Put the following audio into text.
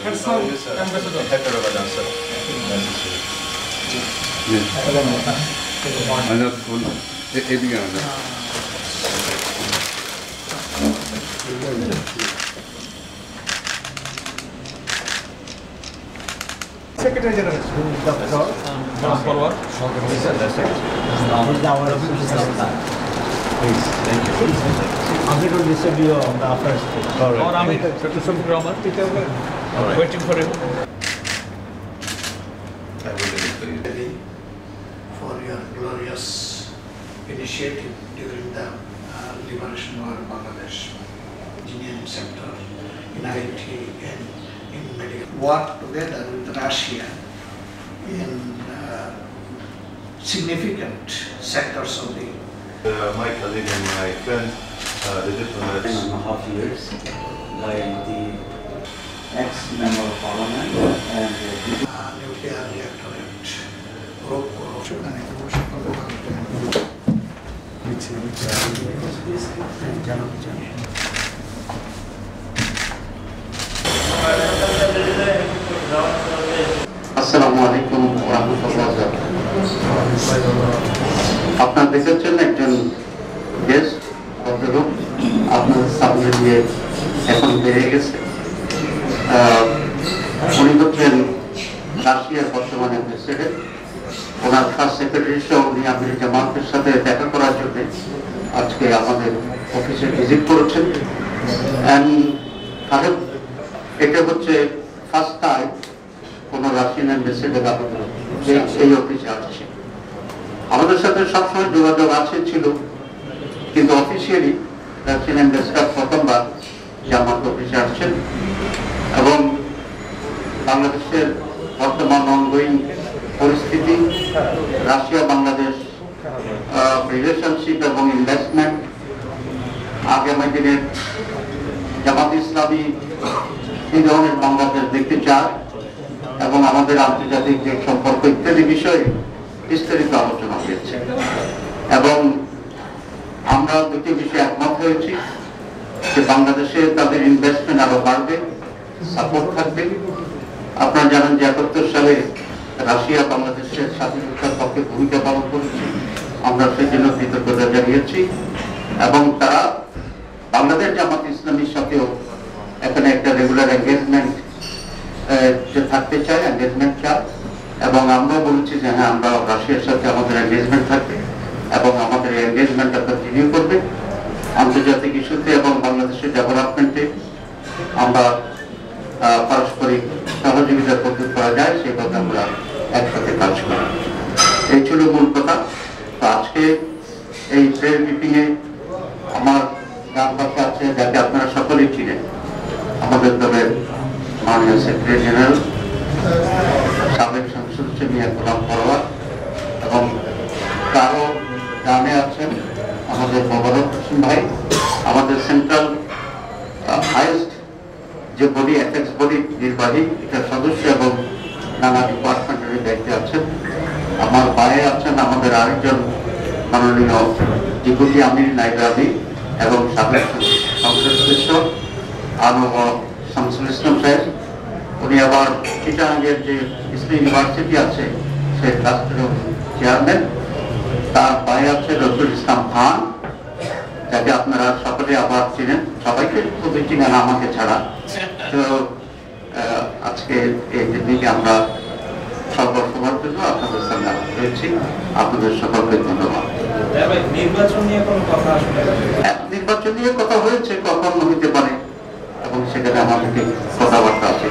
personal ambassador. Ramadan, sir. Secretary General, Dr. Forward. Please, thank you. I'm going to receive you on the first. Or Dr. Shamik Rahman. Waiting for you. For your glorious initiative during the liberation war of Bangladesh, engineering sector, in IT and in medical. Work together with Russia in significant sectors of the My colleague and my friend, the diplomat. 10.5 years, like the ex-member of parliament and nuclear reactor and rope corrosion and আসসালামু আলাইকুম ওয়া রাহমাতুল্লাহি ওয়া বারাকাতুহু। আপনারা দেখেছেন একজন guest ভদ্রলোক আপনাদের সামনে দিয়ে এখন বেরিয়ে গেছে। উনি হচ্ছেন রাশিয়ার বর্তমানে প্রেসিডেন্ট। ওনার ফার্স্ট সেক্রেটারি সহ উনি আমির জামাতের সাথে দেখা করার জন্য আজকে আমাদের অফিসে ভিজিট করেছেন। এটা হচ্ছে ফার্স্ট টাইম কোন রাশিয়ান অ্যাম্বাসেডর আমাদের এই অফিসে আসছে। আমাদের সাথে সবসময় যোগাযোগ আছে ছিল, কিন্তু অফিসিয়ালি রাশিয়ান অ্যাম্বাসেডর প্রথমবার জামাত অফিসে আসছেন এবং বাংলাদেশের বর্তমান অনগোয়িং পরিস্থিতি, রাশিয়া বাংলাদেশ রিলেশনশিপ এবং ইনভেস্টমেন্ট, আগামী দিনের জামাত ইসলামী এই ধরনের বাংলাদেশ দেখতে চায় এবং আমাদের আন্তর্জাতিক যে সম্পর্ক ইত্যাদি বিষয়ে বিস্তারিত আলোচনা হয়েছে এবং আমরা দুটি বিষয়ে একমত হয়েছি যে বাংলাদেশে তাদের ইনভেস্টমেন্ট আরো বাড়বে, সাপোর্ট থাকবে। আপনারা জানেন যে 71 সালে রাশিয়া বাংলাদেশের স্বাধীনতার পক্ষে ভূমিকা পালন করেছে, আমরা সেই জন্য কৃতজ্ঞতা জানিয়েছি এবং তারা বাংলাদেশ জামাত ইসলামীর সাথেও এখানে একটা রেগুলার এঙ্গেজমেন্ট যে থাকতে চায়, এঙ্গেজমেন্ট চায় এবং আমরা বলছি যে হ্যাঁ আমরা রাশিয়ার সাথে আমাদের এঙ্গেজমেন্ট থাকবে এবং আমাদের এঙ্গেজমেন্টটা কন্টিনিউ করবে। আন্তর্জাতিক ইস্যুতে এবং বাংলাদেশের ডেভেলপমেন্টে আমরা পারস্পরিক সহযোগিতা করতে করা যায় সেই কথা আমরা একসাথে কাজ করি। এই ছিল মূল কথা। তো আজকে এই প্রেস মিটিং এ আমার ডান পাশে আছে, যাকে আপনারা সকলেই চিনেন, আমাদের দলের মাননীয় সেক্রেটারি জেনারেল সাবেক সংসদ মিয়া গোলাম পরোয়ার এবং কারো ডানে আছেন আমাদের মোবারক হোসেন ভাই, আমাদের সেন্ট্রাল হাইয়েস্ট যে বডি এথিক্স বডি নির্বাহী এটার সদস্য এবং নানা ডিপার্টমেন্টের দায়িত্বে আছেন। আমার বাইরে আছেন আমাদের আরেকজন মাননীয় ডেপুটি আমির নাইব আমির এবং সাবেক সংসদ সদস্য শামসুল ইসলাম সাহেব। উনি আবার চিটাগাংয়ের যে ইসলামী ইউনিভার্সিটি আছে সেই ট্রাস্টের চেয়ারম্যান। তার বাইরে আছে রফিকুল ইসলাম খান, যাকে আপনারা সকলে আবার চিনেন, সবাইকে খুবই চিনেন আমাকে ছাড়া। তো আজকে এই দিকে আমরা সর্বসভার জন্য আপনাদের সামনে হয়েছি। আপনাদের সকলকে ধন্যবাদ। নির্বাচন নিয়ে কোনো কথা আসলে নির্বাচন নিয়ে কথা হয়েছে, কখন হইতে পারে এবং সেখানে আমাদেরকে কথাবার্তা আছে।